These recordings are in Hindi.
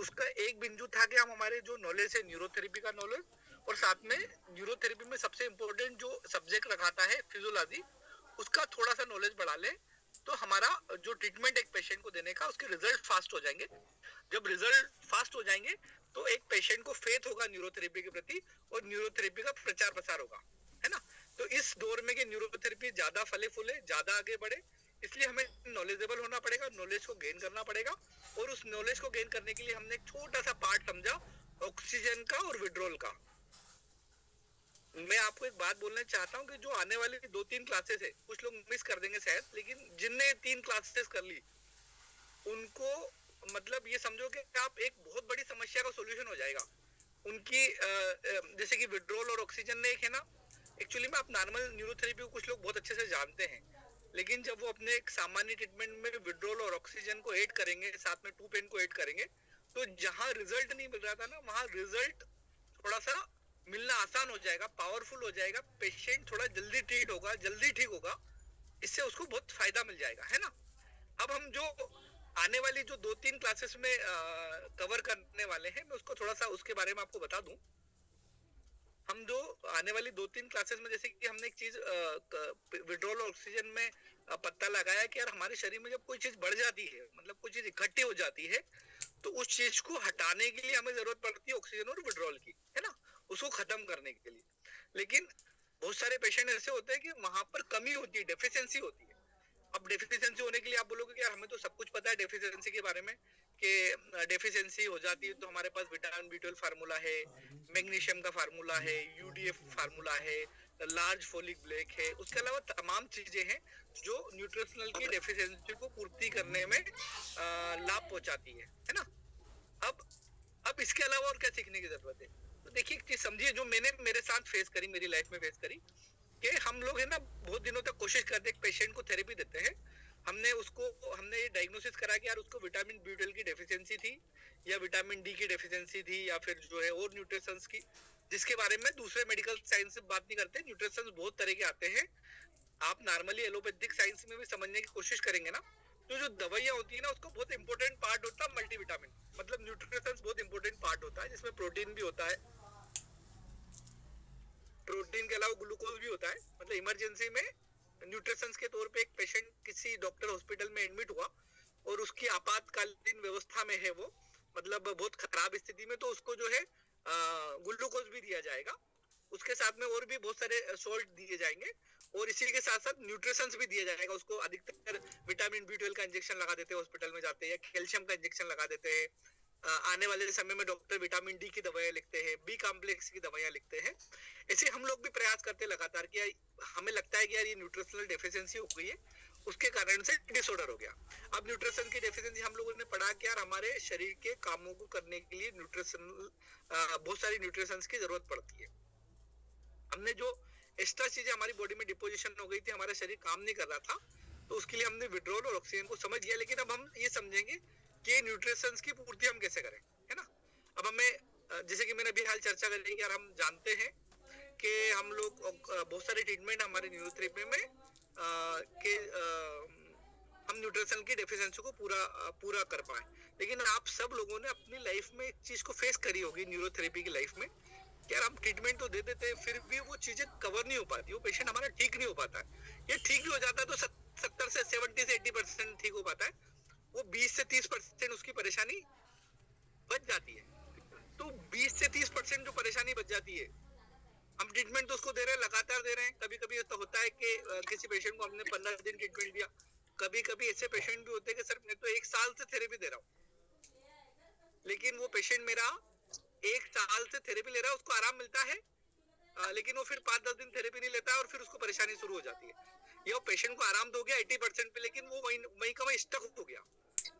उसका एक बिंदु था कि हम हमारे जो नॉलेज है न्यूरोथेरेपी का नॉलेज, और साथ में न्यूरोथेरेपी में सबसे इम्पोर्टेंट जो सब्जेक्ट रखाता है फिजियोलॉजी, उसका थोड़ा सा नॉलेज बढ़ा ले, तो हमारा जो ट्रीटमेंट एक पेशेंट को देने का, उसके रिजल्ट फास्ट हो जाएंगे। जब रिजल्ट फास्ट हो जाएंगे तो एक पेशेंट को फेथ होगा न्यूरोथेरेपी के प्रति, और न्यूरोथेरेपी का प्रचार प्रसार होगा, है ना। तो इस दौर में कि न्यूरोथेरेपी ज्यादा फले फूले, ज्यादा आगे बढ़े, इसलिए हमें नॉलेजेबल होना पड़ेगा, नॉलेज को गेन करना पड़ेगा। और उस नॉलेज को गेन करने के लिए हमने एक छोटा सा पार्ट समझा ऑक्सीजन का और विड्रोल का। मैं आपको एक बात बोलना चाहता हूँ कि जो आने वाली 2-3 क्लासेस है, कुछ लोग मिस कर देंगे शायद, लेकिन जिनने 3 क्लासेस कर ली उनको मतलब ये समझो कि आप एक बहुत बड़ी समस्या का सॉल्यूशन हो जाएगा उनकी। जैसे कि विड्रोल और ऑक्सीजन ने एक है ना, एक्चुअली में आप नॉर्मल न्यूरोथेरेपी को कुछ लोग बहुत अच्छे से जानते हैं, लेकिन जब वो अपने एक सामान्य ट्रीटमेंट में विड्रोल और ऑक्सीजन को ऐड करेंगे, साथ में 2-पेन को ऐड करेंगे, तो जहां रिजल्ट नहीं मिल रहा था ना, वहां रिजल्ट थोड़ा सा मिलना आसान हो जाएगा, पावरफुल हो जाएगा, पेशेंट थोड़ा जल्दी ट्रीट होगा, जल्दी ठीक होगा, इससे उसको बहुत फायदा मिल जाएगा, है ना। अब हम जो आने वाली जो 2-3 क्लासेस में कवर करने वाले हैं, मैं उसको थोड़ा सा उसके बारे में आपको बता दूं। हम जो आने वाली 2-3 क्लासेस में, जैसे कि हमने एक चीज विड्रॉल ऑक्सीजन में पता लगाया कि यार हमारे शरीर में जब कोई चीज बढ़ जाती है, मतलब कोई चीज इकट्ठी हो जाती है, तो उस चीज को हटाने के लिए हमें जरूरत पड़ती है ऑक्सीजन और विड्रॉल की, है ना, उसको खत्म करने के लिए। लेकिन बहुत सारे पेशेंट ऐसे होते हैं कि वहां पर कमी होती है, डेफिशिएंसी होती है। अब डेफिशिएंसी होने के लिए आप बोलोगे कि यार हमें तो सब कुछ पता है डेफिशिएंसी के बारे में, कि डेफिशिएंसी हो जाती है तो हमारे पास विटामिन B12 फार्मूला है, मैग्नीशियम का फार्मूला है, UDF फार्मूला है, लार्ज फोलिक ब्लैक है, उसके अलावा तमाम चीजें हैं जो न्यूट्रिशनल की डेफिशिएंसी को पूर्ति करने में लाभ पहुंचाती है ना। अब इसके अलावा और क्या सीखने की जरूरत है? तो देखिए एक चीज समझिए, जो मैंने मेरे साथ फेस करी, मेरी लाइफ में फेस करी, कि हम लोग है ना बहुत दिनों तक कोशिश करते हैं, एक पेशेंट को थेरेपी देते हैं, हमने ये डायग्नोसिस करा कि यार उसको विटामिन B12 की डेफिशिएंसी थी, या विटामिन D की डेफिशिएंसी थी, या फिर जो है और न्यूट्रिशंस की, जिसके बारे में दूसरे मेडिकल साइंस से बात नहीं करते। न्यूट्रिशंस बहुत तरह के आते हैं, आप नॉर्मली एलोपैथिक साइंस में भी समझने की कोशिश करेंगे ना, तो जो दवाइयाँ होती है ना, उसका बहुत इंपॉर्टेंट पार्ट होता है मल्टीविटामिन, मतलब न्यूट्रिशंस बहुत इंपॉर्टेंट पार्ट होता है, जिसमें प्रोटीन भी होता है, प्रोटीन के अलावा ग्लूकोज भी होता है। मतलब इमरजेंसी में न्यूट्रिशंस के तौर पे एक पेशेंट किसी डॉक्टर हॉस्पिटल में एडमिट हुआ और उसकी आपातकालीन व्यवस्था में है वो, मतलब बहुत खराब स्थिति में, तो उसको जो है ग्लूकोज भी दिया जाएगा, उसके साथ में और भी बहुत सारे सॉल्ट दिए जाएंगे, और इसी के साथ साथ न्यूट्रिशंस भी दिया जाएगा उसको। अधिकतर विटामिन B12 का इंजेक्शन लगा देते हैं, हॉस्पिटल में जाते हैं, या कैल्शियम का इंजेक्शन लगा देते हैं। आने वाले समय में डॉक्टर विटामिन D की दवाइयां लिखते हैं, B कॉम्प्लेक्स की दवाइयां लिखते हैं। ऐसे हम लोग भी प्रयास करते लगातार कि हमें लगता है कि यार ये न्यूट्रिशनल डेफिशिएंसी हो गई है, उसके कारण से डिसऑर्डर हो गया। अब न्यूट्रिशन की डेफिशिएंसी हम लोगों ने पढ़ा कि यार हमारे शरीर के कामों को करने के लिए न्यूट्रिशनल बहुत सारी न्यूट्रिशंस की जरूरत पड़ती है। हमने जो एक्स्ट्रा चीजें हमारी बॉडी में डिपोजिशन हो गई थी, हमारा शरीर काम नहीं कर रहा था, तो उसके लिए हमने विड्रॉल और ऑक्सीजन को समझ लिया। लेकिन अब हम ये समझेंगे कि न्यूट्रिशंस की पूर्ति हम कैसे करें, है ना। अब हमें जैसे कि मैंने अभी हाल चर्चा कर ली कि यार हम जानते हैं कि हम लोग बहुत सारे ट्रीटमेंट हमारे न्यूरोथेरेपी में के हम न्यूट्रिशन की डेफिशिएंसी को पूरा कर पाए। लेकिन आप सब लोगों ने अपनी लाइफ में एक चीज को फेस करी होगी न्यूरोथेरेपी की लाइफ में, यार हम ट्रीटमेंट तो दे देते हैं, फिर भी वो चीजें कवर नहीं हो पाती, वो पेशेंट हमारा ठीक नहीं हो पाता है। ये ठीक भी हो जाता है तो 70 से 70 से 80% ठीक हो पाता है, वो 20 से 30% उसकी परेशानी बच जाती है। तो 20 से 30% जो परेशानी बच जाती है, हम ट्रीटमेंट तो उसको दे रहे हैं, लगातार दे रहे हैं। कभी कभी तो होता है कि किसी पेशेंट को हमने 15 दिन ट्रीटमेंट दिया, कभी कभी ऐसे पेशेंट भी होते हैं कि सर मैं तो 1 साल से थेरेपी दे रहा हूँ, लेकिन वो पेशेंट मेरा 1 साल से थेरेपी ले रहा है, उसको आराम मिलता है, लेकिन वो फिर 5-10 दिन थेरेपी नहीं लेता है और फिर उसको परेशानी शुरू हो जाती है। ये पेशेंट को आराम तो हो गया 80% पे, लेकिन वो वही का वही स्टक हो गया।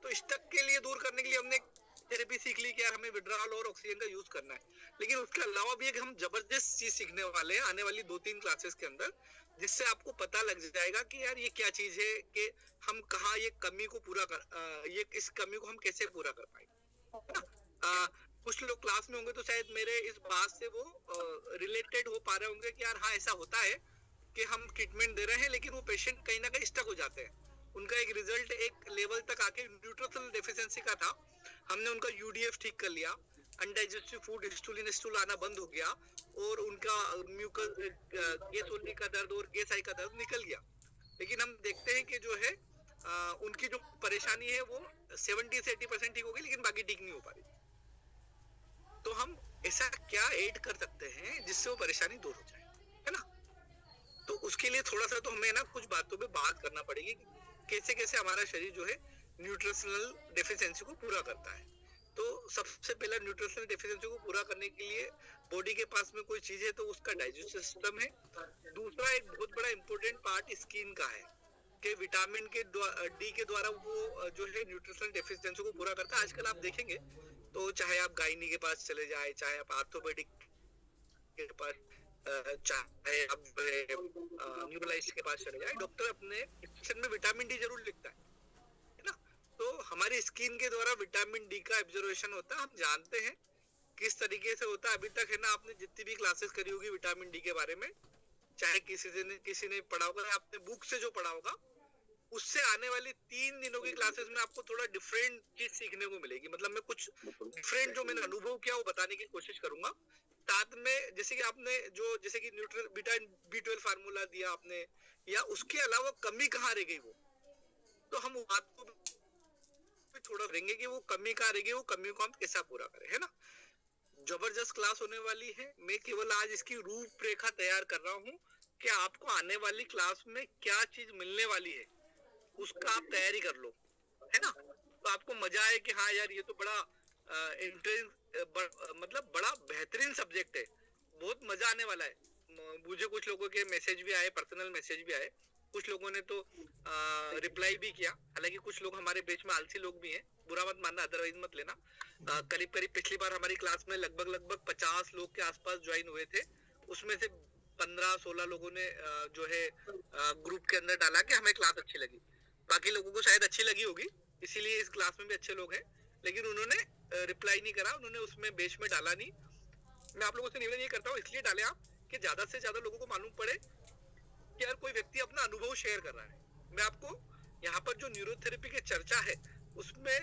तो स्टक के लिए दूर करने के लिए हमने थेरेपी सीख ली कि यार हमें विड्रॉल और ऑक्सीजन का यूज करना है। लेकिन उसके अलावा भी एक हम जबरदस्त चीज सीखने वाले हैं आने वाली 2-3 क्लासेस के अंदर, जिससे आपको पता लग जाएगा कि यार ये क्या चीज है, कि हम कहाँ ये कमी को इस कमी को हम कैसे पूरा कर पाएंगे, है ना। कुछ लोग क्लास में होंगे तो शायद मेरे इस बात से वो रिलेटेड हो पा रहे होंगे कि यार हाँ ऐसा होता है कि हम ट्रीटमेंट दे रहे हैं, लेकिन वो पेशेंट कहीं ना कहीं स्टक हो जाते हैं, उनका एक रिजल्ट एक लेवल तक आके न्यूट्रिशनल डेफिशिएंसी का था, हमने उनका यूडीएफ ठीक कर लिया, अनडाइजेस्टिव फूड स्टूल स्टूल आना बंद हो गया, और उनका म्यूकस गैस होने का दर्द और गैस आई का दर्द निकल गया। लेकिन हम देखते हैं कि जो है उनकी जो परेशानी है वो 70 से 80% ठीक हो गई, लेकिन बाकी ठीक नहीं हो पा रही। तो हम ऐसा क्या ऐड कर सकते हैं जिससे वो परेशानी दूर हो जाए, है ना? तो उसके लिए थोड़ा सा तो हमें ना कुछ बातों पे बात करना पड़ेगी कि कैसे कैसे हमारा शरीर जो है न्यूट्रिशनल डेफिशिएंसी को पूरा करता है। तो सबसे पहला न्यूट्रिशनल डेफिशिएंसी को पूरा करने के लिए बॉडी के पास में कोई चीज है तो उसका डाइजेस्टिव सिस्टम है। दूसरा एक बहुत बड़ा इंपॉर्टेंट पार्ट स्किन का है कि विटामिन के डी के द्वारा वो जो है न्यूट्रिशनल डेफिशिएंसी को पूरा करता है। आजकल आप देखेंगे तो चाहे आप गायनी के पास चले जाए, चाहे आप आर्थोपेडिक के पास, चाहे आप न्यूरोलॉजिस्ट के पास चले जाए, डॉक्टर अपने प्रिस्क्रिप्शन में विटामिन डी जरूर लिखता है ना? तो हमारी स्किन के द्वारा विटामिन डी का एब्जॉर्प्शन होता है, हम जानते हैं किस तरीके से होता है। अभी तक है ना, आपने जितनी भी क्लासेस करी होगी विटामिन डी के बारे में, चाहे किसी ने पढ़ा होगा, आपने बुक से जो पढ़ा होगा, उससे आने वाली 3 दिनों की क्लासेस में आपको थोड़ा डिफरेंट चीज सीखने को मिलेगी। मतलब मैं कुछ डिफरेंट जो मैंने अनुभव किया वो बताने की कोशिश करूंगा। साथ में जैसे कि आपने जो जैसे कि विटामिन B12 फार्मूला दिया आपने, या उसके अलावा कमी कहाँ रह गई, वो तो हम बात को भी थोड़ा करेंगे कि वो कमी कहाँ रह गई, वो कमी को हम कैसा पूरा करें, है ना? जबरदस्त क्लास होने वाली है। मैं केवल आज इसकी रूपरेखा तैयार कर रहा हूँ कि आपको आने वाली क्लास में क्या चीज मिलने वाली है, उसका आप तैयारी कर लो, है ना? तो आपको मजा आए कि हाँ यार, ये तो बड़ा मतलब बड़ा बेहतरीन सब्जेक्ट है, बहुत मजा आने वाला है। मुझे कुछ लोगों के मैसेज भी आए, पर्सनल मैसेज भी आए, कुछ लोगों ने तो रिप्लाई भी किया। हालांकि कुछ लोग हमारे बीच में आलसी लोग भी हैं, बुरा मत मानना, अदरवाइज मत लेना। करीब करीब पिछली बार हमारी क्लास में लगभग 50 लोग के आसपास ज्वाइन हुए थे। उसमें से 15-16 लोगों ने जो है ग्रुप के अंदर डाला कि हमें क्लास अच्छी लगी। बाकी लोगों को शायद अच्छी लगी होगी, इसीलिए इस क्लास में भी अच्छे लोग हैं, लेकिन उन्होंने रिप्लाई नहीं करा, उन्होंने उसमें बेच में डाला नहीं। मैं आप लोगों से निवेदन ये करता हूँ, इसलिए डाले आप कि ज्यादा से ज्यादा लोगों को मालूम पड़े कि यार कोई व्यक्ति अपना अनुभव शेयर कर रहा है। मैं आपको यहाँ पर जो न्यूरोथेरेपी की चर्चा है उसमें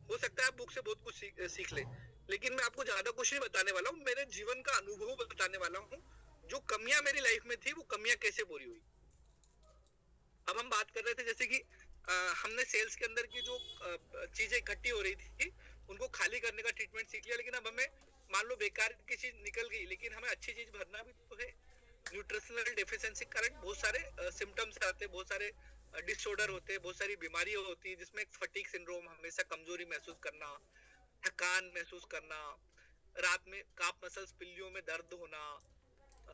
हो सकता है आप बुक से बहुत कुछ सीख ले, लेकिन मैं आपको ज्यादा कुछ नहीं बताने वाला हूँ, मेरे जीवन का अनुभव बताने वाला हूँ। जो कमियां मेरी लाइफ में थी वो कमियां कैसे पूरी हुई। अब हम बात कर रहे थे जैसे कि हमने सेल्स के अंदर की जो चीजें इकट्ठी हो रही थी उनको खाली करने का ट्रीटमेंट सीख लिया, लेकिन अब हमें मान लो बेकार की चीज निकल गई, लेकिन हमें अच्छी चीज भरना भी तो है। न्यूट्रिशनल डेफिशिएंसी के कारण बहुत सारे सिम्टम्स आते हैं, बहुत सारे डिसऑर्डर होते हैं, बहुत सारी बीमारियां होती है, जिसमें फटीग सिंड्रोम, हमेशा कमजोरी महसूस करना, थकान महसूस करना, रात में काफ मसल्स पिल्लियों में दर्द होना।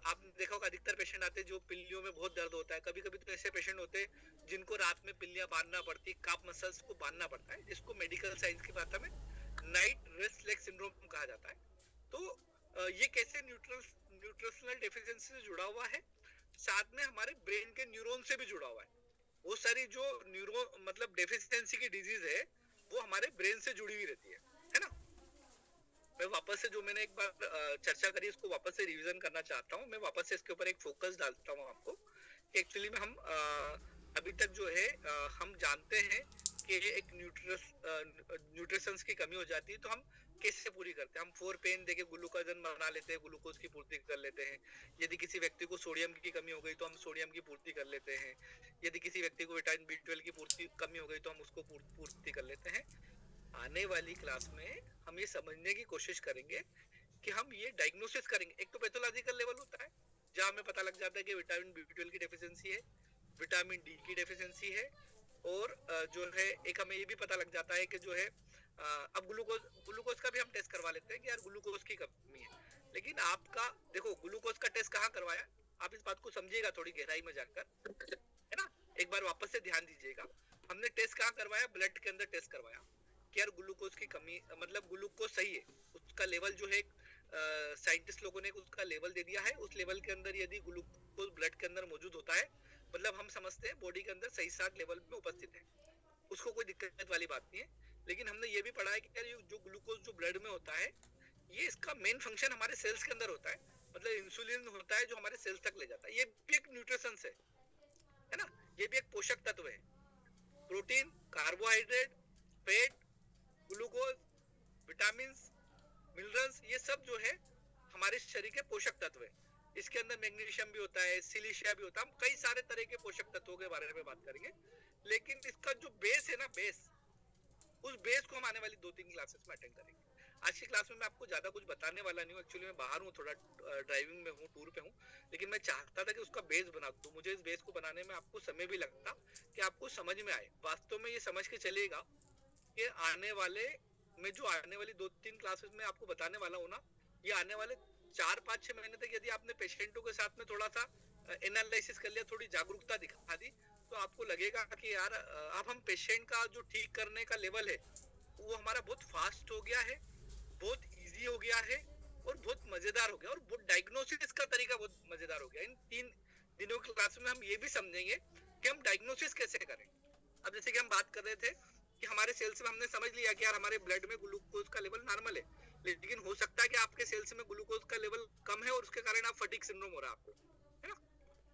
आपने देखा होगा अधिकतर पेशेंट आते हैं जो पिल्लियों में बहुत दर्द होता है। कभी कभी तो ऐसे पेशेंट होते हैं जिनको रात में पिल्लियां बांधना पड़ती, काफ मसल्स को बांधना पड़ता है, जिसको मेडिकल साइंस की भाषा में नाइट रेस्टलेस सिंड्रोम कहा जाता है। तो ये कैसे न्यूट्रिशनल डेफिशिएंसी से जुड़ा हुआ है, साथ में हमारे ब्रेन के न्यूरॉन से भी जुड़ा हुआ है। वो सारी जो न्यूरो मतलब डेफिशिएंसी की डिजीज है वो हमारे ब्रेन से जुड़ी हुई रहती है ना? मैं वापस से जो मैंने एक बार चर्चा करी उसको वापस से रिवीजन करना चाहता हूँ। मैं वापस से इसके ऊपर एक फोकस डालता हूँ आपको कि एक्चुअली में हम अभी तक जो है हम जानते हैं कि एक न्यूट्रिशंस की कमी हो जाती है तो हम कैसे पूरी करते हैं। हम 4 पेन देके ग्लूकोजन बना लेते हैं, ग्लूकोज की पूर्ति कर लेते हैं। यदि किसी व्यक्ति को सोडियम की कमी हो गई तो हम सोडियम की पूर्ति कर लेते हैं। यदि किसी व्यक्ति को विटामिन B12 की पूर्ति कमी हो गई तो हम उसको पूर्ति कर लेते हैं। आने वाली क्लास में हम ये समझने की कोशिश करेंगे कि हम ये डायग्नोसिस करेंगे। एक तो पैथोलॉजिकल लेवल होता है जहां हमें पता लग जाता है कि विटामिन B12 की डेफिशिएंसी है, विटामिन डी की डेफिशिएंसी है, और जो है एक हमें ये भी पता लग जाता है कि जो है अब ग्लूकोज का भी हम टेस्ट करवा लेते हैं कि यार ग्लूकोज की कमी है। लेकिन आपका देखो ग्लूकोज का टेस्ट कहाँ करवाया, आप इस बात को समझिएगा थोड़ी गहराई में जाकर, है ना? एक बार वापस से ध्यान दीजिएगा। हमने टेस्ट कहाँ करवाया, ब्लड के अंदर टेस्ट करवाया कि यार ग्लूकोज की कमी मतलब ग्लूकोज सही है, उसका लेवल जो है साइंटिस्ट लोगों ने उसका लेवल दे दिया है। उस लेवल के अंदर यदि ग्लूकोज ब्लड के अंदर मौजूद होता है मतलब हम समझते हैं बॉडी के अंदर सही साथ लेवल में उपस्थित है, उसको कोई दिक्कत वाली बात नहीं है। लेकिन हमने ये भी पढ़ा है कि यार जो ग्लूकोज जो ब्लड में होता है ये इसका मेन फंक्शन हमारे सेल्स के अंदर होता है। मतलब इंसुलिन होता है जो हमारे सेल्स तक ले जाता है, ये भी एक न्यूट्रिशन है ना? ये भी एक पोषक तत्व है। Protein, carbohydrate, fat, glucose, vitamin, minerals, ये सब जो है हमारे शरीर के पोषक तत्व है। इसके अंदर मैग्नीशियम भी होता है, सिलिशिया भी होता है, हम कई सारे तरह के पोषक तत्वों के बारे में बात करेंगे। लेकिन इसका जो बेस है ना, बेस, उस बेस को हम आने वाली 2-3 क्लासेस में अटेंड करेंगे। आज की क्लास में मैं आपको ज्यादा कुछ बताने वाला नहीं हूँ, एक्चुअली मैं बाहर हूँ, थोड़ा ड्राइविंग में हूँ, टूर पे हूँ, लेकिन मैं चाहता था कि उसका बेस बना दूं। मुझे इस बेस को बनाने में आपको समय भी लगता कि आपको समझ में आए। वास्तव में ये समझ के चलेगा कि आने वाले में जो आने वाली 2-3 क्लासेस में आपको बताने वाला हूँ ना, ये आने वाले 4-5-6 महीने तक यदि आपने पेशेंटों के साथ में थोड़ा सा एनालिसिस कर लिया, थोड़ी जागरूकता दिखा दी, तो आपको लगेगा कि यार अब हम पेशेंट का जो ठीक करने का लेवल है वो हमारा बहुत फास्ट हो गया है, बहुत इजी हो गया है और बहुत मजेदार हो गया, और बहुत डायग्नोसिस का तरीका बहुत मजेदार हो गया। इन 3 दिनों की क्लास में हम ये भी समझेंगे कि हम डायग्नोसिस कैसे करें। अब जैसे कि हम बात कर रहे थे कि हमारे सेल्स में हमने समझ लिया कि यार हमारे ब्लड में ग्लूकोज का लेवल नॉर्मल है, लेकिन हो सकता है कि आपके सेल्स में ग्लूकोज का लेवल कम है और उसके कारण आप फटीग सिंड्रोम हो रहा है आपको, है ना।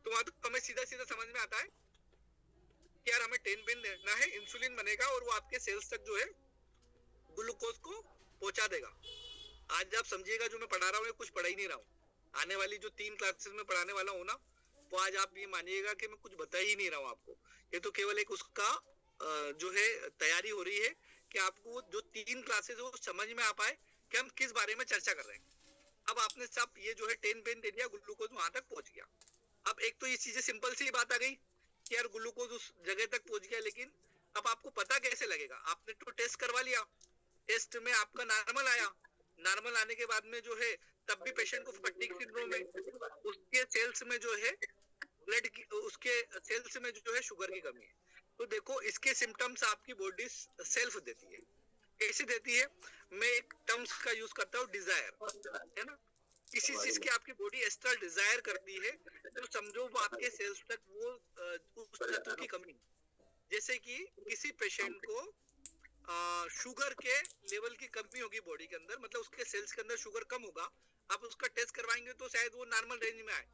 तो वहां तो हमें सीधा सीधा समझ में आता है कि यार हमें 10 पेन देना है, इंसुलिन बनेगा और वो आपके सेल्स तक जो है ग्लूकोज को पहुंचा देगा। आज आप समझिएगा जो मैं पढ़ा रहा हूँ कुछ पढ़ा ही नहीं रहा हूँ। आने वाली जो 3 क्लासेस में पढ़ाने वाला हूँ ना, वो आज आप ये मानिएगा कि मैं कुछ बता ही नहीं रहा हूँ आपको। ये तो केवल एक उसका जो है तैयारी हो रही है कि आपको जो 3 क्लासेस है वो समझ में आ पाए कि हम किस बारे में चर्चा कर रहे हैं। अब आपने सब ये जो है 10 पेन दे दिया, ग्लूकोज वहां तक पहुंच गया। अब एक तो ये चीजें सिंपल सी बात आ गई कि यार ग्लूकोज उस जगह तक पहुंच गया, लेकिन अब आपको पता कैसे लगेगा? आपने तो टेस्ट करवा लिया, टेस्ट में आपका नॉर्मल आया, नॉर्मल आने के बाद में जो है तब भी पेशेंट को फटीग सिंड्रोम है, उसके सेल्स में जो है ब्लड की, उसके सेल्स में जो है शुगर की कमी है। तो देखो इसके सिम्टम्स आपकी बॉडी सेल्फ देती है। कैसे देती है? मैं एक टर्म्स का यूज करता हूँ, डिजायर, है ना। किसी चीज की आपकी बॉडी एक्स्ट्रा डिजायर करती है तो समझो वो आपके सेल्स तक वो उस तत्व की कमी। जैसे कि किसी पेशेंट को शुगर के लेवल की कमी होगी बॉडी के अंदर, मतलब उसके सेल्स के अंदर शुगर कम होगा, आप उसका टेस्ट करवाएंगे तो शायद वो नॉर्मल रेंज में आए।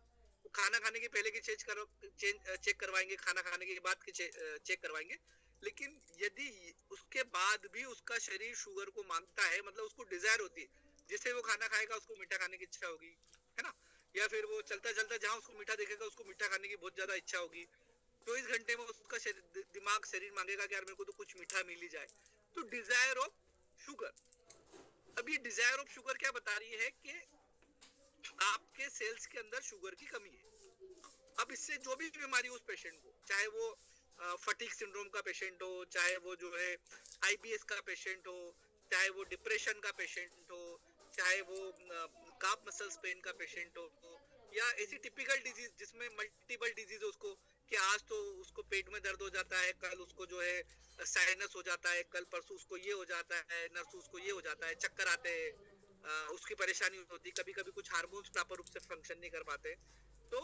वो खाना खाने के पहले की चेक करवाएंगे, खाना खाने के बाद की चेक करवाएंगे, लेकिन यदि उसके बाद भी उसका शरीर शुगर को मांगता है, मतलब उसको डिजायर होती है, जैसे वो खाना खाएगा उसको मीठा खाने की इच्छा होगी, है ना, या फिर वो चलता चलता जहां उसको मीठा देखेगा उसको मीठा खाने की बहुत ज्यादा इच्छा होगी, 24 घंटे में उसका दिमाग शरीर मांगेगा कि यार मेरे को तो कुछ मीठा मिल ही जाए। तो डिजायर ऑफ शुगर। अब ये डिजायर ऑफ शुगर क्या बता रही है कि आपके सेल्स के अंदर शुगर की कमी है। अब इससे जो भी बीमारी उस पेशेंट को, चाहे वो फटीग सिंड्रोम का पेशेंट हो, चाहे वो जो है आईबीएस का पेशेंट हो, चाहे वो डिप्रेशन का पेशेंट हो, चाहे वो काफ मसल्स पेन का पेशेंट हो, या ऐसी टिपिकल डिजीज जिसमें मल्टीपल डिजीज उसको, कि आज तो उसको पेट में दर्द हो जाता है, कल उसको जो है साइनस हो जाता है, कल परसों उसको ये हो जाता है, नरसों उसको ये हो जाता है, चक्कर आते हैं, उसकी परेशानी होती, कभी कभी कुछ हार्मोन्स प्रॉपर रूप से फंक्शन नहीं कर पाते। तो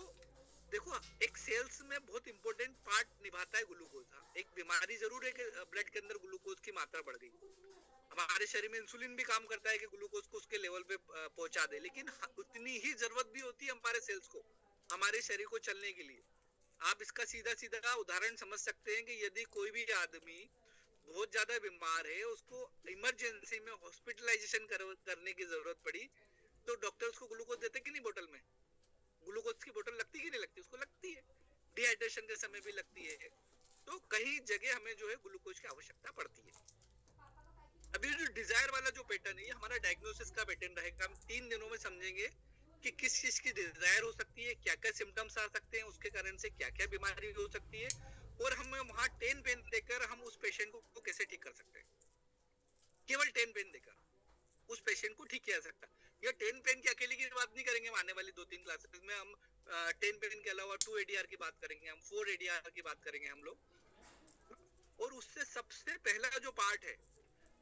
देखो एक सेल्स में बहुत इंपॉर्टेंट पार्ट निभाता है ग्लूकोज। एक बीमारी जरूर है कि ब्लड के अंदर ग्लूकोज की मात्रा बढ़ गई। हमारे शरीर में इंसुलिन भी काम करता है कि ग्लूकोज को उसके लेवल पे पहुंचा दे, लेकिन उतनी ही जरूरत भी होती है हमारे सेल्स को, हमारे शरीर को चलने के लिए। आप इसका सीधा सीधा उदाहरण समझ सकते हैं कि यदि कोई भी आदमी बहुत ज्यादा बीमार है, उसको इमरजेंसी में हॉस्पिटलाइजेशन करने की जरूरत पड़ी, तो डॉक्टर उसको ग्लूकोज देते कि नहीं बोतल में? ग्लूकोज की बोतल लगती कि नहीं लगती? उसको लगती है, डिहाइड्रेशन के समय भी लगती है। तो कई जगह हमें जो है ग्लूकोज की आवश्यकता पड़ती है। अभी जो डिजायर वाला जो पैटर्न है, ये हमारा डायग्नोसिस का पैटर्न रहेगा। हम 3 दिनों में समझेंगे कि किस चीज की डिजायर हो सकती है, क्या क्या सिम्टम्स आ सकते हैं, उसके कारण से क्या क्या बीमारी हो सकती है, और हम वहां 10 पेन देकर हम उस पेशेंट को कैसे ठीक कर सकते हैं। केवल 10 पेन देकर उस पेशेंट को ठीक किया जा सकता है। या 10 पेन की अकेले की बात नहीं करेंगे, आने वाली 2-3 क्लासेस में हम 10 पेन के अलावा 2 एडीआर की बात करेंगे, हम 4 एडीआर की बात करेंगे हम लोग। और उससे सबसे पहला जो पार्ट है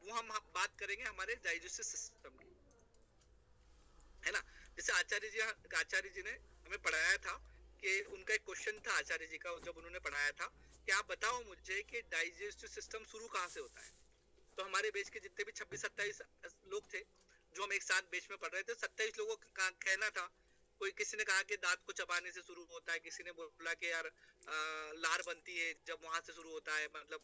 वो हम बात करेंगे हमारे डाइजेस्टिव सिस्टम की, है ना। जैसे आचार्य जी ने हमें पढ़ाया था कि उनका एक क्वेश्चन था आचार्य जी का, जब उन्होंने पढ़ाया था कि आप बताओ मुझे कि डाइजेस्टिव सिस्टम शुरू कहाँ से होता है। तो हमारे बेच के जितने भी 26-27 लोग थे जो हम एक साथ बेच में पढ़ रहे थे, 27 लोगों का कहना था कोई किसी ने कहा कि दांत को चबाने से शुरू होता है, किसी ने बोला कि यार लार बनती है जब वहां से शुरू होता है, मतलब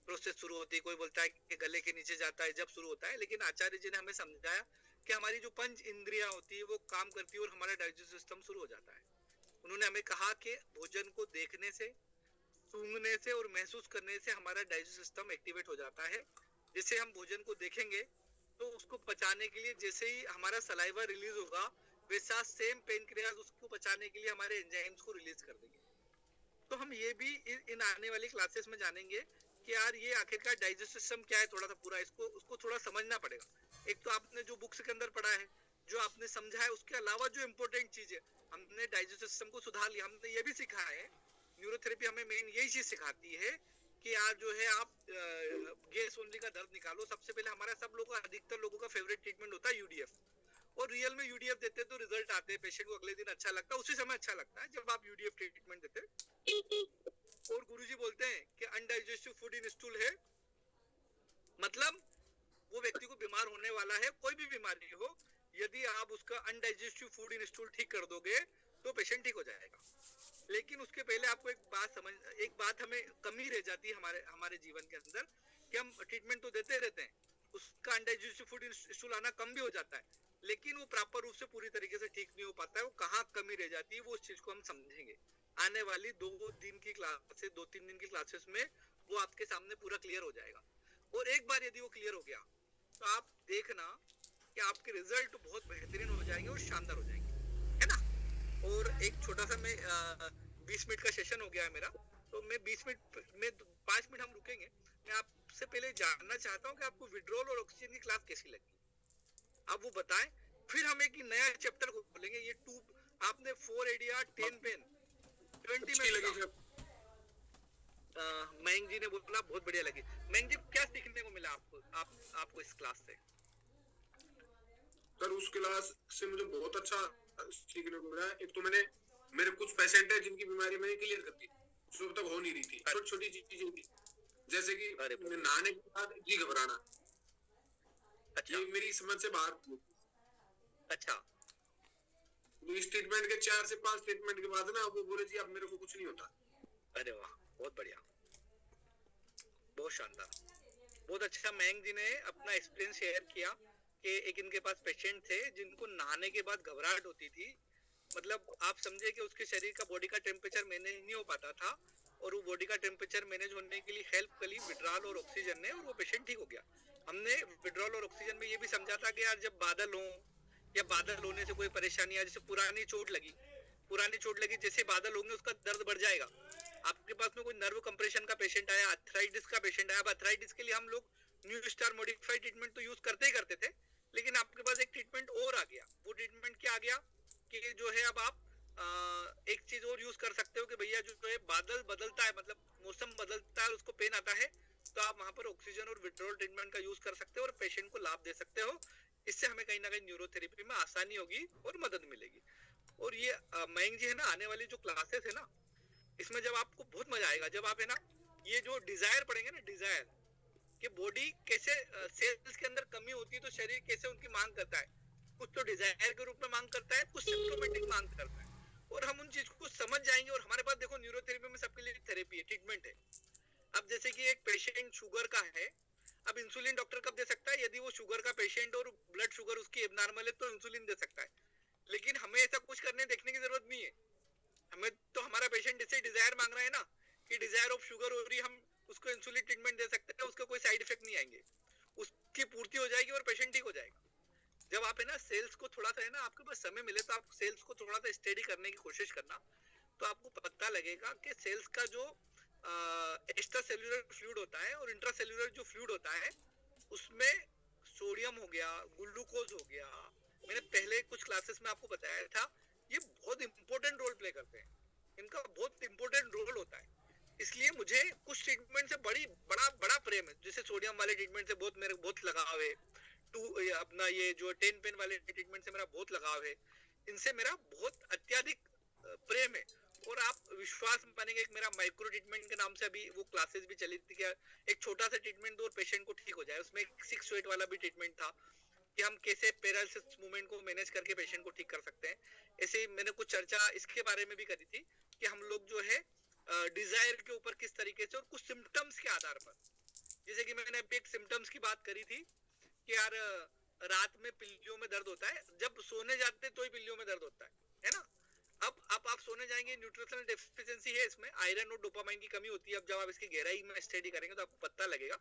प्रोसेस शुरू होती है, कोई बोलता है कि गले के नीचे जाता है जब शुरू होता है। लेकिन आचार्य जी ने हमें समझाया कि हमारी जो पंच इंद्रियां होती है वो काम करती है और हमारा डाइजेस्ट सिस्टम शुरू हो जाता है। उन्होंने हमें कहा कि भोजन को देखने से, सूंघने से और महसूस करने से हमारा डाइजेस्ट सिस्टम एक्टिवेट हो जाता है। जैसे हम भोजन को देखेंगे तो उसको पचाने के लिए जैसे ही हमारा सलाइवा रिलीज होगा, वैसा सेम पेनक्रियाज उसको पचाने के लिए हमारे एंजाइम्स को रिलीज कर देंगे। तो हम ये भी इन आने वाली क्लासेस में जानेंगे कि यार ये आखिरकार डाइजेस्ट सिस्टम क्या है, थोड़ा सा पूरा इसको उसको थोड़ा समझना पड़ेगा। एक तो आपने जो बुक्स के अंदर पढ़ा है, जो आपने समझा है, उसके अलावा जो इम्पोर्टेंट चीज है, हमने डाइजेस्ट सिस्टम को सुधार लिया। हमने ये भी सीखा है, न्यूरोथेरेपी हमें मेन यही चीज सिखाती है कि यार जो है आप गैस ओनली का दर्द निकालो। सबसे पहले हमारा सब लोगों का, अधिकतर लोगों का फेवरेट ट्रीटमेंट होता है यूडीएफ, और रियल में यूडीएफ देते तो रिजल्ट आते हैं, पेशेंट को अगले दिन अच्छा लगता है, उसी समय अच्छा लगता है जब आप यूडीएफ ट्रीटमेंट देते हैं। और गुरुजी बोलते हैं कि अनडाइजेस्टिव फूड इन स्टूल है, मतलब वो व्यक्ति को बीमार होने वाला है, कोई भी बीमारी हो, यदि आप उसका अनडाइजेस्टिव फूड इन स्टूल ठीक कर दोगे तो पेशेंट ठीक हो जाएगा। लेकिन उसके पहले आपको एक बात हमें कमी रह जाती है हमारे जीवन के अंदर, कि हम ट्रीटमेंट तो देते रहते हैं, उसका अनडाइजेस्टिव फूड इन स्टूल आना कम भी हो जाता है, लेकिन वो प्रॉपर रूप से पूरी तरीके से ठीक नहीं हो पाता है। वो कहाँ कमी रह जाती है, वो उस चीज को हम समझेंगे आने वाली 2 दिन की क्लासेस, 2-3 दिन की क्लासेस में वो आपके सामने पूरा क्लियर हो जाएगा। और एक बार यदि वो क्लियर हो गया तो आप देखना कि आपके रिजल्ट बहुत बेहतरीन हो जाएंगे और शानदार हो जाएंगे, है ना। और एक छोटा सा मैं 20 मिनट का सेशन हो गया है मेरा, तो मैं 20 मिनट में 5 मिनट हम रुकेंगे। मैं आपसे पहले जानना चाहता हूँ कि आपको विड्रॉल और ऑक्सीजन की क्लास कैसी लगी, आप वो बताएं। फिर हम एक नया चैप्टर खोलेंगे। ये 2 आपने 4 एडिया 10 पेन 20 में लगी। मयंक जी ने बोला बहुत बढ़िया लगी। मयंक जी, क्या सीखने को मिला आपको इस क्लास से? सर उस क्लास से मुझे बहुत अच्छा सीखने को मिला। एक तो मेरे कुछ पेशेंट है जिनकी बीमारी मैंने क्लियर कर दी, जो तक हो नहीं रही थी। छोटी छोटी चीजें थी, जैसे कि नहाने के बाद जी घबराना। अच्छा। ये मेरी समझ से बाहर। अच्छा। इस ट्रीटमेंट के 4 से 5 ट्रीटमेंट के बाद ना वो बोले जी अब मेरे को कुछ नहीं होता। अरे वाह, बहुत बढ़िया, बहुत शानदार, बहुत अच्छा। मयंक जी ने अपना एक्सपीरियंस शेयर किया कि एक इनके पास पेशेंट थे जिनको नहाने के बाद घबराहट होती थी, मतलब आप समझे कि उसके शरीर का, बॉडी का टेम्परेचर मैनेज नहीं हो पाता था, और वो बॉडी का टेम्परेचर मैनेज होने के लिए हेल्प करी विड्रॉल और ऑक्सीजन ने, और वो पेशेंट ठीक हो गया। हमने विड्रॉल और ऑक्सीजन में ये भी समझा था कि यार जब बादल हो या बादल होने से कोई परेशानी आ, जैसे पुरानी चोट लगी, जैसे बादल होंगे उसका दर्द बढ़ जाएगा। आपके पास में कोई नर्व कंप्रेशन का पेशेंट आया, अर्थराइटिस का पेशेंट आया, अब अर्थराइटिस के लिए हम लोग न्यू स्टार मॉडिफाइड ट्रीटमेंट तो यूज करते ही करते थे, लेकिन आपके पास एक ट्रीटमेंट और आ गया। वो ट्रीटमेंट क्या आ गया कि जो है अब आप एक चीज और यूज कर सकते हो कि भैया जो है बादल बदलता है, मतलब मौसम बदलता है, उसको पेन आता है, तो आप वहां पर ऑक्सीजन और विड्रॉल ट्रीटमेंट का यूज कर सकते हो और पेशेंट को लाभ दे सकते हो। इससे हमें कहीं ना कहीं न्यूरोथेरेपी में आसानी होगी और मदद मिलेगी। और ये मयंक जी है ना, आने वाली जो क्लासेस है ना, इसमें जब आपको बहुत मजा आएगा, जब आप है ना ये जो डिजायर पढ़ेंगे ना, डिजायर कि बॉडी कैसे, सेल्स के अंदर कमी होती है तो शरीर कैसे उनकी मांग करता है, कुछ तो डिजायर के रूप में मांग करता है, कुछ सिम्प्टोमेटिक मांग करता है, और हम उन चीज को समझ जाएंगे। और हमारे पास देखो न्यूरोथेरेपी में सबके लिए थेरेपी है, ट्रीटमेंट है। अब जैसे कि एक पेशेंट शुगर का है, अब इंसुलिन डॉक्टर कब दे सकता है? यदि वो शुगर का पेशेंट और ब्लड शुगर उसकी एबनॉर्मल है तो इंसुलिन दे सकता है, लेकिन हमें ऐसा कुछ करने देखने की जरूरत नहीं है। हमें तो हमारा पेशेंट जैसे डिजायर मांग रहा है ना कि डिजायर ऑफ शुगर हो रही है, हम उसको इंसुलिन ट्रीटमेंट दे सकते हैं, उसका कोई साइड इफेक्ट नहीं आएंगे, उसकी पूर्ति हो जाएगी और पेशेंट ठीक हो जाएगा। जब आप है ना सेल्स को थोड़ा सा है ना, आपके पास समय मिले तो आप सेल्स को थोड़ा सा स्टडी करने की कोशिश करना, तो आपको पता लगेगा कि सेल्स का जो एक्स्ट्रा सेल्यूलर फ्लूइड होता है और इंट्रा सेल्यूलर जो फ्लूइड होता है, उसमें सोडियम हो गया, ग्लूकोज हो गया, मैंने पहले कुछ क्लासेस में आपको बताया था, ये बहुत इंपॉर्टेंट रोल प्ले करते हैं, इनका बहुत इंपॉर्टेंट रोल होता है। इसलिए मुझे कुछ ट्रीटमेंट से बड़ा बड़ा प्रेम है, जैसे सोडियम वाले ट्रीटमेंट से मेरे बहुत लगाव है, अपना ये जो 10 पेन वाले ट्रीटमेंट से मेरा बहुत लगाव है, इनसे मेरा बहुत अत्यधिक प्रेम है। और आप विश्वास मानेंगे, एक मेरा माइक्रो ट्रीटमेंट के नाम से अभी वो क्लासेस भी चली थी, क्या एक छोटा सा ट्रीटमेंट दो और पेशेंट को ठीक हो जाए, उसमें 6 to 8 वाला भी ट्रीटमेंट था, कि हम कैसे पैरालिसिस मूवमेंट को मैनेज करके पेशेंट को ठीक कर सकते हैं। ऐसे ही मैंने कुछ चर्चा इसके बारे में भी करी थी कि हम लोग जो है डिजायर के ऊपर किस तरीके से और कुछ सिम्टम्स के आधार पर, जैसे कि मैंने अभी एक सिम्टम्स की बात करी थी कि यार रात में पिल्लियों में दर्द होता है, जब सोने जाते तो ही पिल्लियों में दर्द होता है ना। अब आप सोने जाएंगे, न्यूट्रिशनल डेफिशिएंसी है इसमें, आयरन और डोपामाइन की कमी होती है। अब जब आप इसकी गहराई में स्टडी करेंगे तो आपको पता लगेगा।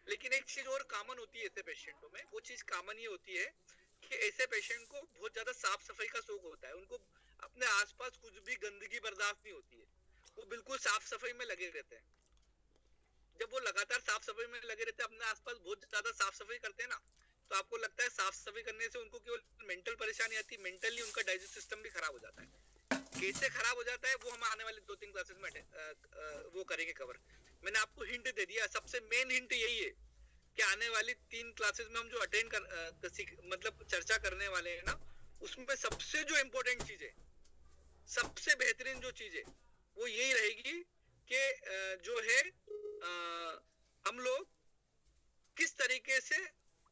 लेकिन एक चीज और कॉमन होती है ऐसे पेशेंटों में, वो चीज कॉमन ये होती है कि ऐसे पेशेंट को बहुत ज्यादा साफ सफाई का शौक होता है। उनको अपने आसपास कुछ भी गंदगी बर्दाश्त नहीं होती है, वो बिल्कुल साफ सफाई में लगे रहते हैं। जब वो लगातार साफ सफाई में लगे रहते हैं, अपने आसपास बहुत ज्यादा साफ सफाई करते हैं ना, तो आपको लगता है साफ सफाई करने से उनको केवल मेंटल परेशानी आती है, मेंटली उनका डाइजेस्ट सिस्टम भी खराब हो जाता है। कैसे खराब हो जाता है वो हम आने वाले 2-3 क्लासेस में वो करेंगे कवर। मैंने आपको हिंट दे दिया, सबसे मेन हिंट यही है कि आने वाली 3 क्लासेस में हम जो अटेंड मतलब चर्चा करने वाले हैं ना, उसमें सबसे जो इम्पोर्टेंट चीज है, सबसे बेहतरीन जो चीज है वो यही रहेगी कि जो है हम लोग किस तरीके से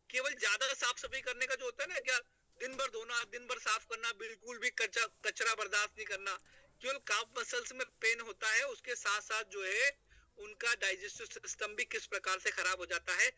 केवल ज्यादा साफ सफाई करने का जो होता है ना, क्या दिन भर धोना, दिन भर साफ करना, बिल्कुल भी कचरा बर्दाश्त नहीं करना, केवल काफ मसल्स में पेन होता है, उसके साथ साथ जो है उनका डाइजेस्टिव सिस्टम भी किस प्रकार से खराब हो जाता है,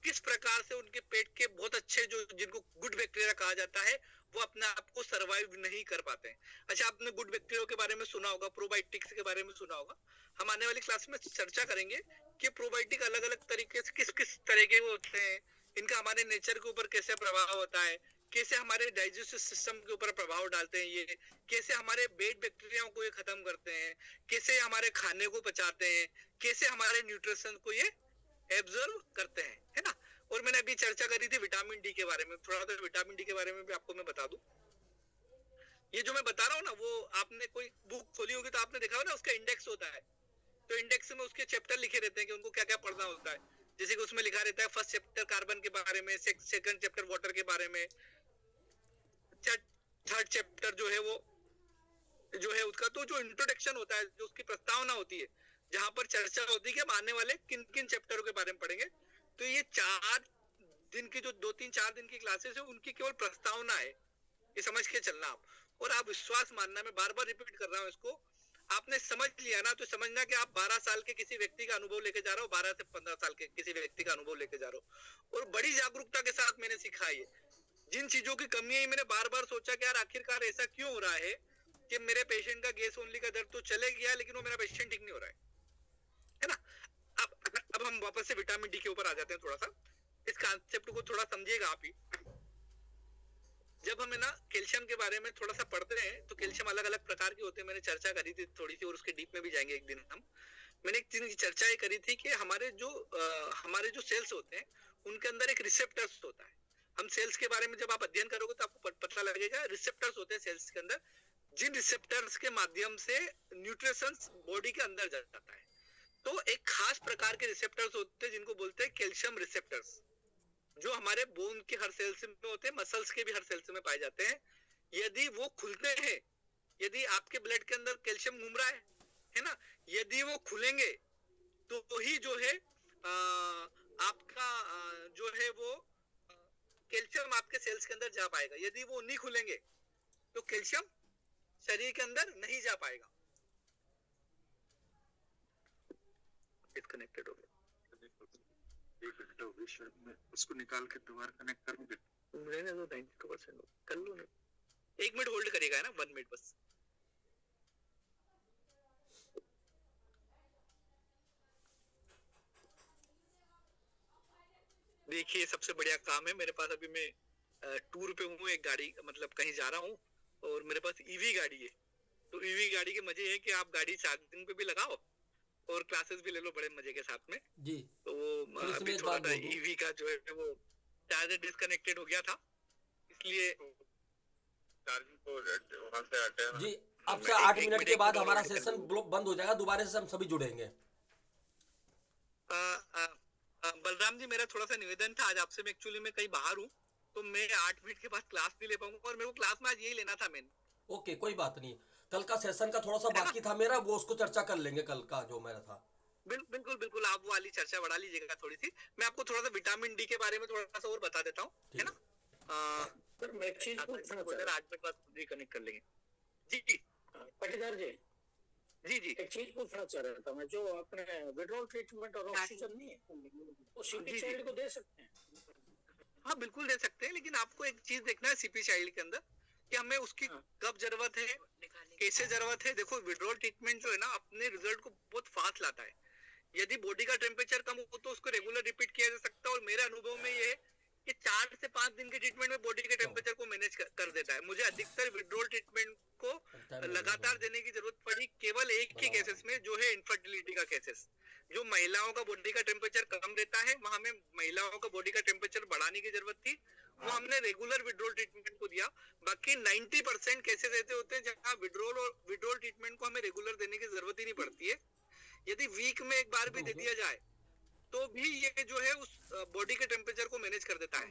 किस प्रकार से उनके पेट के बहुत अच्छे जो जिनको गुड बैक्टीरिया कहा जाता है वो अपने आप को सरवाइव नहीं कर पाते हैं। अच्छा, आपने गुड बैक्टीरिया के बारे में सुना होगा, प्रोबायोटिक्स के बारे में सुना होगा। हम आने वाली क्लास में चर्चा करेंगे कि प्रोबायोटिक अलग अलग तरीके से किस किस तरह के होते हैं, इनका हमारे नेचर के ऊपर कैसे प्रभाव होता है, कैसे हमारे डाइजेस्टिव सिस्टम के ऊपर प्रभाव डालते हैं ये, कैसे हमारे बेड बैक्टीरिया को ये खत्म करते हैं, कैसे हमारे खाने को पचाते हैं, कैसे हमारे न्यूट्रिशन को ये एब्जॉर्ब करते हैं, है ना। और मैंने अभी चर्चा करी थी विटामिन डी के बारे में, थोड़ा सा विटामिन डी के बारे में भी आपको मैं बता दूं। ये जो मैं बता रहा हूँ ना, वो आपने कोई बुक खोली होगी तो आपने देखा होगा ना, उसका इंडेक्स होता है, तो इंडेक्स में उसके चैप्टर लिखे रहते हैं कि उनको क्या क्या पढ़ना होता है। जैसे कि उसमें लिखा रहता है फर्स्ट चैप्टर कार्बन के बारे में, सेकंड चैप्टर वाटर के बारे में, थर्ड चैप्टर जो है वो जो है उसका तो जो इंट्रोडक्शन होता है, जो उसकी प्रस्तावना होती है, जहां पर चर्चा होती है कि हम आने वाले किन किन चैप्टरों के बारे में पढ़ेंगे। तो ये 4 दिन की जो 2-3-4 दिन की क्लासेस है, उनकी केवल प्रस्तावना है, ये समझ के चलना आप। और आप विश्वास मानना, मैं बार बार रिपीट कर रहा हूँ इसको, आपने समझ लिया ना तो समझना कि आप 12 साल के किसी व्यक्ति का अनुभव लेके जा रहे हो, 12 से 15 साल के किसी व्यक्ति का अनुभव लेके जा रहे हो। और बड़ी जागरूकता के साथ मैंने सीखा है, जिन चीजों की कमी है मैंने बार बार सोचा कि यार आखिरकार ऐसा क्यों हो रहा है कि मेरे पेशेंट का गैस ओनली का दर्द तो चले गया लेकिन वो मेरा पेशेंट ठीक नहीं हो रहा है ना। अब हम वापस से विटामिन डी के ऊपर आ जाते हैं थोड़ा सा, इस कॉन्सेप्ट को थोड़ा समझिएगा आप ही। जब हम है ना कैल्शियम के बारे में थोड़ा सा पढ़ते हैं तो कैल्शियम अलग अलग प्रकार के होते हैं, मैंने चर्चा करी थी थोड़ी सी, और उसके डीप में भी जाएंगे एक दिन हम। मैंने एक चीज की चर्चा ये करी थी कि हमारे जो सेल्स होते हैं उनके अंदर एक रिसेप्टर्स होता है। हम सेल्स के बारे में जब आप अध्ययन करोगे तो आपको पता लगेगा, रिसेप्टर्स होते हैं सेल्स के अंदर, जिन रिसेप्टर्स के माध्यम से न्यूट्रिशंस बॉडी के अंदर जाता है। तो एक खास प्रकार के रिसेप्टर्स होते हैं जिनको बोलते हैं कैल्शियम रिसेप्टर्स, जो हमारे बोन के हर सेल्स में होते हैं, मसल्स के भी हर सेल्स में पाए जाते हैं। यदि वो खुलते हैं, यदि आपके ब्लड के अंदर कैल्शियम घूम रहा है ना, यदि वो खुलेंगे तो ही जो है आपका जो है वो कैल्शियम आपके सेल्स के अंदर जा पाएगा। यदि वो नहीं खुलेंगे तो कैल्शियम शरीर के अंदर नहीं जा पाएगा। डिस्कनेक्टेड हो गया, एक घंटा हो गया, मैं उसको निकाल के दोबारा कनेक्ट करूंगा। रहने दो, 92% कर लो ना, 1 मिनट होल्ड करेगा, है ना, 1 मिनट बस। देखिए सबसे बढ़िया काम है मेरे पास, अभी मैं टूर पे हूँ, एक गाड़ी मतलब कहीं जा रहा हूँ और मेरे पास ईवी गाड़ी है। तो ईवी गाड़ी के मजे है कि आप गाड़ी चार्जिंग पे भी लगाओ और क्लासेस भी ले लो बड़े मजे के साथ में जी। तो वो अभी थोड़ा सा ईवी का जो है वो चार्जर डिस्कनेक्टेड हो गया था, इसलिए चार्जिंग को वहां से हटे जी। अब से 8 मिनट के बाद हमारा सेशन बंद हो जाएगा, दोबारा से हम सभी जुड़ेंगे। बलराम जी, मेरा थोड़ा सा निवेदन था, आज आपसे मैं एक्चुअली मैं कहीं बाहर हूँ तो मैं 8 मिनट के बाद क्लास नहीं ले पाऊंगा, और मेरे को क्लास में आज यही लेना था मैंने। ओके, कोई बात नहीं, कल का सेशन का थोड़ा सा बाकी था मेरा, वो उसको चर्चा कर लेंगे कल का जो मेरा था। बिल्कुल बिल्कुल, आप वो वाली चर्चा बढ़ा लीजिएगा थोड़ी सी। मैं आपको थोड़ा सा विटामिन डी के बारे में थोड़ा सा और बता देता हूँ, है ना। सर मैं एक चीज पूछना चाह रहा, आज मेरे पास रिकनेक्ट कर लेंगे। जी पाटीदार जी, जी जी एक चीज पूछना चाह रहा था मैं, जो अपने विड्रॉल ट्रीटमेंट और ऑक्सीजन नहीं है वो सीपी चाइल्ड को दे सकते हैं? हाँ बिल्कुल दे सकते हैं, लेकिन आपको एक चीज देखना है सीपी चाइल्ड के अंदर कि हमें उसकी कब जरूरत है, कैसे जरूरत है। देखो विड्रॉल ट्रीटमेंट जो है ना अपने रिजल्ट को बहुत फास्ट लाता है। यदि बॉडी का टेम्परेचर कम हो तो उसको रेगुलर रिपीट किया जा सकता है, और मेरे अनुभव में ये है कि 4 से 5 दिन के ट्रीटमेंट में बॉडी के टेम्परेचर को मैनेज कर देता है। मुझे अधिकतर विड्रॉल ट्रीटमेंट को लगातार देने की जरूरत पड़ी केवल एक ही केसेस में, जो है इनफर्टिलिटी का केसेस। जो महिलाओं का बॉडी का टेम्परेचर कम रहता है वहां में महिलाओं का बॉडी का टेम्परेचर बढ़ाने की जरूरत थी, वो हमने रेगुलर विड्रॉल ट्रीटमेंट को दिया। बाकी 90% केसेस ऐसे होते हैं जहां विड्रॉल ट्रीटमेंट को हमें रेगुलर देने की जरूरत ही नहीं पड़ती है। यदि वीक में एक बार भी दे दिया जाए तो भी ये जो है उस बॉडी के टेम्परेचर को मैनेज कर देता है,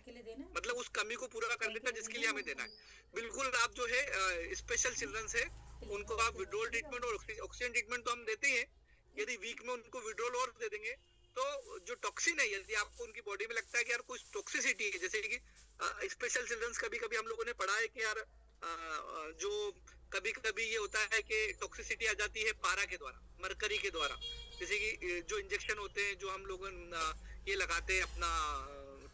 मतलब उस कमी को पूरा कर देता है जिसके लिए हमें देना है। बिल्कुल आप जो है स्पेशल चिल्ड्रंस है उनको आप विड्रॉल ट्रीटमेंट और ऑक्सीजन ट्रीटमेंट तो हम देते ही हैं। यदि वीक में उनको विड्रॉल और दे देंगे तो जो टॉक्सिन है, यदि आपको उनकी बॉडी में लगता है कि यार कुछ टॉक्सिसिटी है, जैसे कि स्पेशल चिल्ड्रंस कभी कभी हम लोगों ने पढ़ा है कि यार जो कभी कभी ये होता है कि टॉक्सिसिटी आ जाती है पारा के द्वारा, मरकरी के द्वारा, जैसे कि जो इंजेक्शन होते हैं जो हम लोग ये लगाते हैं अपना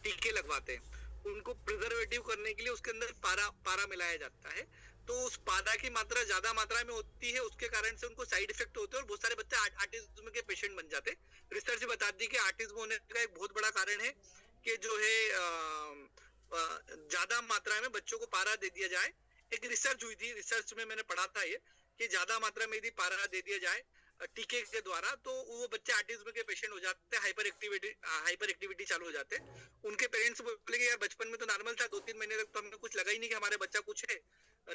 टीके लगवाते हैं, उनको प्रिजर्वेटिव करने के लिए उसके अंदर पारा मिलाया जाता है। तो उस पारा की मात्रा ज्यादा मात्रा में होती है, उसके कारण से उनको साइड इफेक्ट होते हैं और बहुत सारे बच्चे ऑटिज्म के पेशेंट बन जाते हैं। रिसर्च बताती है कि ऑटिज्म होने का एक बहुत बड़ा कारण है कि जो है ज्यादा मात्रा में बच्चों को पारा दे दिया जाए। एक रिसर्च हुई थी, रिसर्च में मैंने पढ़ा था ये कि ज्यादा मात्रा में यदि पारा दे दिया जाए टीके के द्वारा तो वो बच्चे ऑटिज्म के पेशेंट हो जाते हैं, हाइपर एक्टिविटी चालू हो जाते हैं। उनके पेरेंट्स बोले कि यार बचपन में तो नॉर्मल था, 2-3 महीने तक तो हमने कुछ लगा ही नहीं कि हमारे बच्चा कुछ है।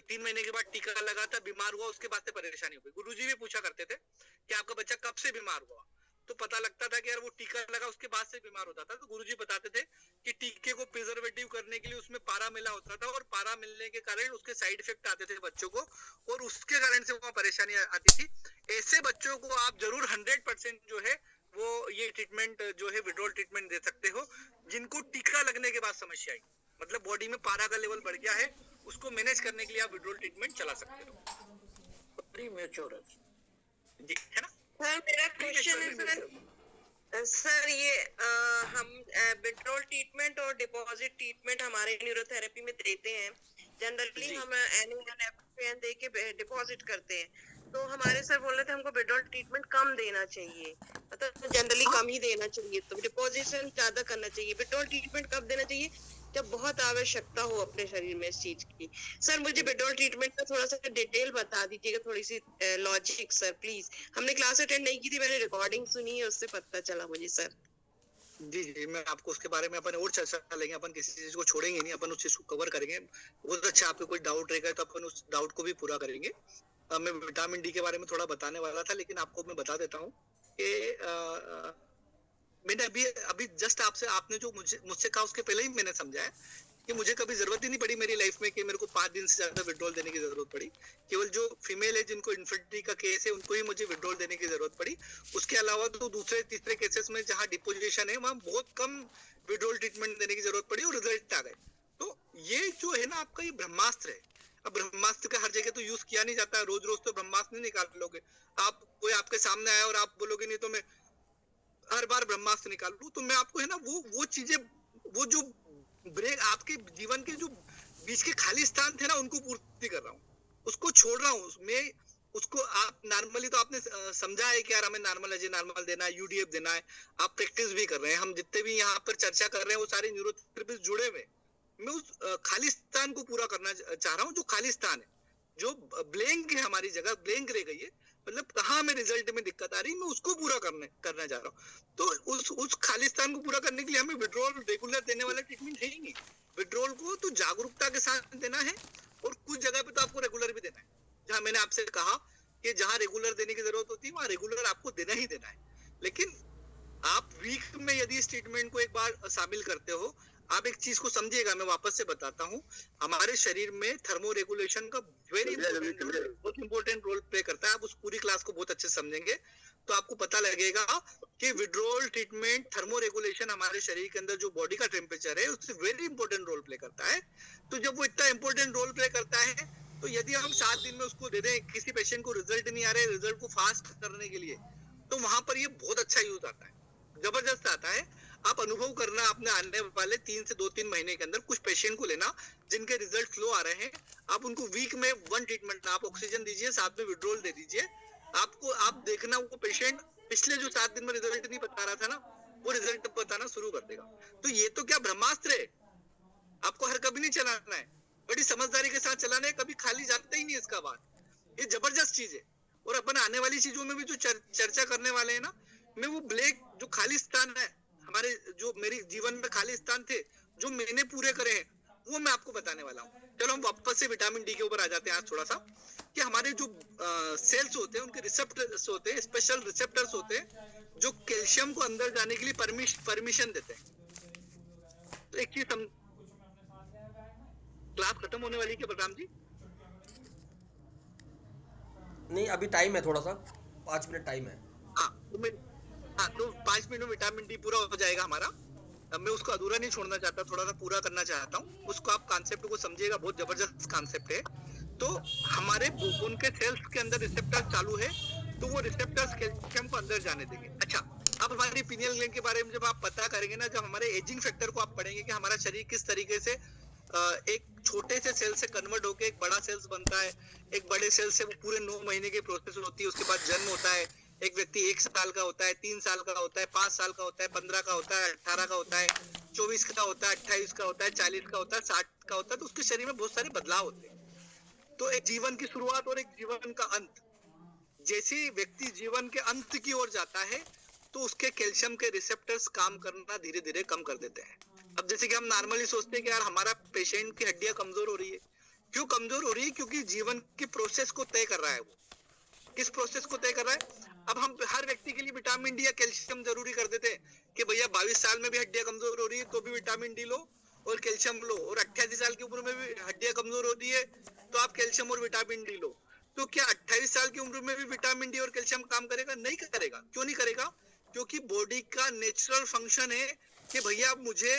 3 महीने के बाद टीका लगा था, बीमार हुआ, उसके बाद से परेशानी हो गई। गुरुजी भी पूछा करते थे कि आपका बच्चा कब से बीमार हुआ, तो पता लगता था कि यार वो टीका लगा उसके बाद से बीमार होता था। तो गुरुजी बताते थे कि टीके को प्रिजर्वेटिव करने के लिए उसमें पारा मिला होता था और पारा मिलने के कारण उसके साइड इफेक्ट आते थे बच्चों को और उसके कारण से वहाँ परेशानी आती थी। ऐसे बच्चों को आप जरूर 100% जो है वो ये ट्रीटमेंट जो है विड्रॉल ट्रीटमेंट दे सकते हो, जिनको टीका लगने के बाद समस्या आई, मतलब बॉडी में पारा का लेवल बढ़ गया है, उसको मैनेज करने के लिए आप विड्रॉल ट्रीटमेंट चला सकते हो। प्रीमेच्योर जी है ना। सर मेरा क्वेश्चन है सर ये हम विड्रॉल ट्रीटमेंट और डिपॉजिट ट्रीटमेंट हमारे न्यूरोथेरेपी में देते हैं। जनरली हम NaN दे के डिपॉजिट करते हैं, तो हमारे सर बोल रहे थे हमको विड्रॉल ट्रीटमेंट कम देना चाहिए, मतलब जनरली कम ही देना चाहिए, तो डिपॉजिशन ज्यादा करना चाहिए। विड्रॉल ट्रीटमेंट कब देना चाहिए? जब बहुत आवश्यकता हो अपने शरीर में इस चीज की। सर मुझे विड्रॉल ट्रीटमेंट का थोड़ा सा डिटेल बता दीजिएगा, थोड़ी सी लॉजिक सर प्लीज। हमने क्लास अटेंड नहीं की थी, मैंने रिकॉर्डिंग सुनी है, उससे पता चला मुझे सर। जी जी, मैं आपको उसके बारे में अपन और चर्चा लेंगे, अपन किसी चीज को छोड़ेंगे नहीं, अपन उस चीज को कवर करेंगे। बहुत अच्छा, आपको कोई डाउट रहेगा तो अपन उस डाउट को भी पूरा करेंगे। मैं विटामिन डी के बारे में थोड़ा बताने वाला था, लेकिन आपको मैं बता देता हूँ कि मैंने अभी जस्ट आपने जो मुझसे कहा उसके पहले ही मैंने समझा है कि मुझे कभी जरूरत ही नहीं पड़ी मेरी लाइफ में कि मेरे को 5 दिन से ज्यादा विड्रॉल देने की जरूरत पड़ी। केवल जो फीमेल है जिनको इन्फर्टिलिटी का केस है उनको ही मुझे विड्रॉल देने की जरूरत पड़ी। उसके अलावा तो दूसरे तीसरे केसेस में जहाँ डिपोजिशन है वहाँ बहुत कम विड्रॉल ट्रीटमेंट देने की जरूरत पड़ी और रिजल्ट आ गए। तो ये जो है ना आपका ये ब्रह्मास्त्र है। अब ब्रह्मास्त्र का हर जगह तो यूज किया नहीं जाता है, रोज रोज तो ब्रह्मास्त्र नहीं निकाल लोगे आप। कोई आपके सामने आया और आप बोलोगे नहीं तो मैं हर बार ब्रह्मास्त्र निकाल लूं, तो मैं आपको है ना वो चीजें, वो जो ब्रेक आपके जीवन के जो बीच के खाली स्थान थे ना उनको पूर्ति कर रहा हूँ, उसको छोड़ रहा हूँ मैं। उसको आप नॉर्मली तो आपने समझा है कि यार हमें नॉर्मल देना है, यूडीएफ देना है, आप प्रैक्टिस भी कर रहे हैं। हम जितने भी यहाँ पर चर्चा कर रहे हैं वो सारे न्यूरोथेरेपिस्ट जुड़े हुए। मैं उस खाली स्थान को पूरा करना चाह रहा हूँ, जो खाली स्थान है, जो ब्लैंक है, हमारी जगह ब्लैंक रह गई है, मतलब कहाँ हमें रिजल्ट में दिक्कत आ रही है, मैं उसको पूरा करना चाह रहा हूँ। तो उस खालिस्तान को पूरा करने के लिए हमें विड्रॉल रेगुलर देने वाला ट्रीटमेंट है ही नहीं। विड्रॉल को तो जागरूकता के साथ देना है और कुछ जगह पे तो आपको रेगुलर भी देना है। जहाँ मैंने आपसे कहा कि जहाँ रेगुलर देने की जरूरत होती है वहाँ रेगुलर आपको देना ही देना है। लेकिन आप वीक में यदि इस ट्रीटमेंट को एक बार शामिल करते हो, आप एक चीज को समझिएगा, मैं वापस से बताता हूँ, हमारे शरीर में थर्मो रेगुलेशन का बहुत इंपॉर्टेंट रोल प्ले करता है। आप उस पूरी क्लास को बहुत अच्छे से समझेंगे तो आपको पता लगेगा कि विड्रॉल ट्रीटमेंट, थर्मो रेगुलेशन हमारे शरीर के अंदर जो बॉडी का टेम्परेचर है उससे वेरी इंपॉर्टेंट रोल प्ले करता है। तो जब वो इतना इंपॉर्टेंट रोल प्ले करता है तो यदि हम 7 दिन में उसको दे दें, किसी पेशेंट को रिजल्ट नहीं आ रहे, रिजल्ट को फास्ट करने के लिए, तो वहां पर ये बहुत अच्छा यूज आता है, जबरदस्त आता है। आप अनुभव करना अपने आने वाले 3 से 2-3 महीने के अंदर, कुछ पेशेंट को लेना जिनके रिजल्ट फ्लो आ रहे हैं, आप उनको वीक में 1 ट्रीटमेंट, आप ऑक्सीजन दीजिए, साथ में विड्रॉल दे दीजिए, आपको आप देखना वो पेशेंट पिछले जो 7 दिन में रिजल्ट नहीं बता रहा था ना, वो रिजल्ट बताना शुरू कर देगा। तो ये तो क्या ब्रह्मास्त्र है, आपको हर कभी नहीं चलाना है, बड़ी समझदारी के साथ चलाना है, कभी खाली जाता ही नहीं इसका बात। ये जबरदस्त चीज है। और अपन आने वाली चीजों में भी जो चर्चा करने वाले हैं ना, मैं वो ब्लैक जो खाली स्थान है हमारे, जो मेरे जीवन में खाली स्थान थे जो मैंने पूरे करे हैं, वो मैं आपको बताने वाला हूँ। चलो हम वापस से विटामिन डी के ऊपर आ जाते हैं आज थोड़ा सा, कि हमारे जो सेल्स होते हैं उनके रिसेप्टर्स होते हैं, स्पेशल रिसेप्टर्स होते हैं जो कैल्शियम को अंदर जाने के लिए परमिशन देते हैं। तो एक चीज क्लास खत्म होने वाली है बलराम जी? नहीं, अभी टाइम है थोड़ा सा, 5 मिनट टाइम है। तो 5 मिनट में विटामिन डी पूरा हो जाएगा हमारा। मैं उसको अधूरा नहीं छोड़ना चाहता, थोड़ा सा पूरा करना चाहता हूँ उसको। आप कॉन्सेप्ट को समझिएगा, बहुत जबरदस्त कॉन्सेप्ट है। तो हमारे उनके सेल्स के अंदर रिसेप्टर चालू है, तो वो रिसेप्टर्स कैल्शियम को अंदर जाने देंगे। अच्छा, अब हमारी पीनियल ग्लैंड के बारे में जब आप पता करेंगे ना, जब हमारे एजिंग फैक्टर को आप पढ़ेंगे कि हमारा शरीर किस तरीके से एक छोटे से सेल से कन्वर्ट होकर एक बड़ा सेल्स बनता है, एक बड़े सेल से वो पूरे 9 महीने की प्रोसेस होती है, उसके बाद जन्म होता है, एक व्यक्ति 1 साल का होता है, 3 साल का होता है, 5 साल का होता है, 15 का होता है, 18 का होता है, 24 का होता है, 28 का होता है, 40 का होता है, 60 का होता है। तो उसके शरीर में बहुत सारे बदलाव होते हैं। तो एक जीवन की शुरुआत और एक जीवन का अंत, जैसे व्यक्ति जीवन के अंत की ओर जाता है तो उसके कैल्शियम के रिसेप्टर्स काम करना धीरे धीरे कम कर देते हैं। अब जैसे कि हम नॉर्मली सोचते हैं कि यार हमारा पेशेंट की हड्डियां कमजोर हो रही है, क्यों कमजोर हो रही है? क्योंकि जीवन की प्रोसेस को तय कर रहा है। वो किस प्रोसेस को तय कर रहा है? अब हम हर व्यक्ति के लिए विटामिन डी या कैल्शियम जरूरी कर देते हैं कि भैया 22 साल में भी हड्डियां कमजोर हो रही है तो भी विटामिन डी लो और कैल्शियम लो, और 88 साल की उम्र में भी हड्डियां कमजोर होती है तो आप कैल्शियम और विटामिन डी लो। तो क्या 28 साल की उम्र में भी विटामिन डी और कैल्शियम काम करेगा? नहीं करेगा। क्यों नहीं करेगा? क्योंकि बॉडी का नेचुरल फंक्शन है कि भैया मुझे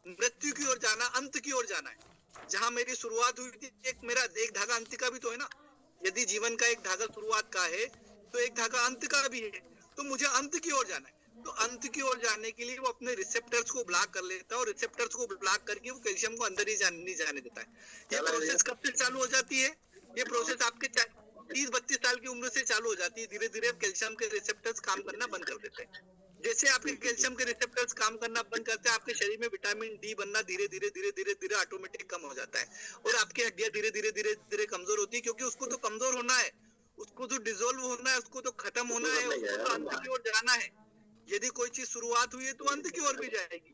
मृत्यु की ओर जाना, अंत की ओर जाना है। जहां मेरी शुरुआत हुई थी, एक धागा अंत का भी तो है ना। यदि जीवन का एक धागा शुरुआत का है तो एक धागा अंत का भी है, तो मुझे अंत की ओर जाना है। तो अंत की ओर जाने के लिए वो अपने रिसेप्टर्स को ब्लॉक कर लेता है, और रिसेप्टर्स को ब्लॉक करके वो कैल्शियम को अंदर ही नहीं जाने देता है। ये प्रोसेस कब से चालू हो जाती है? ये प्रोसेस आपके 30-32 साल की उम्र से चालू हो जाती है। धीरे धीरे कैल्शियम के रिसेप्टर्स काम करना बंद कर देते हैं। जैसे आपके कैल्शियम के रिसेप्टर्स काम करना बंद करते हैं, आपके शरीर में विटामिन डी बनना धीरे धीरे ऑटोमेटिक कम हो जाता है, और आपकी हड्डियां धीरे धीरे कमजोर होती है। क्योंकि उसको तो कमजोर होना है, उसको तो डिसॉल्व होना है, उसको तो खत्म होना है, उसको तो अंत की ओर जाना है। यदि कोई चीज शुरुआत हुई है तो अंत की ओर भी जाएगी।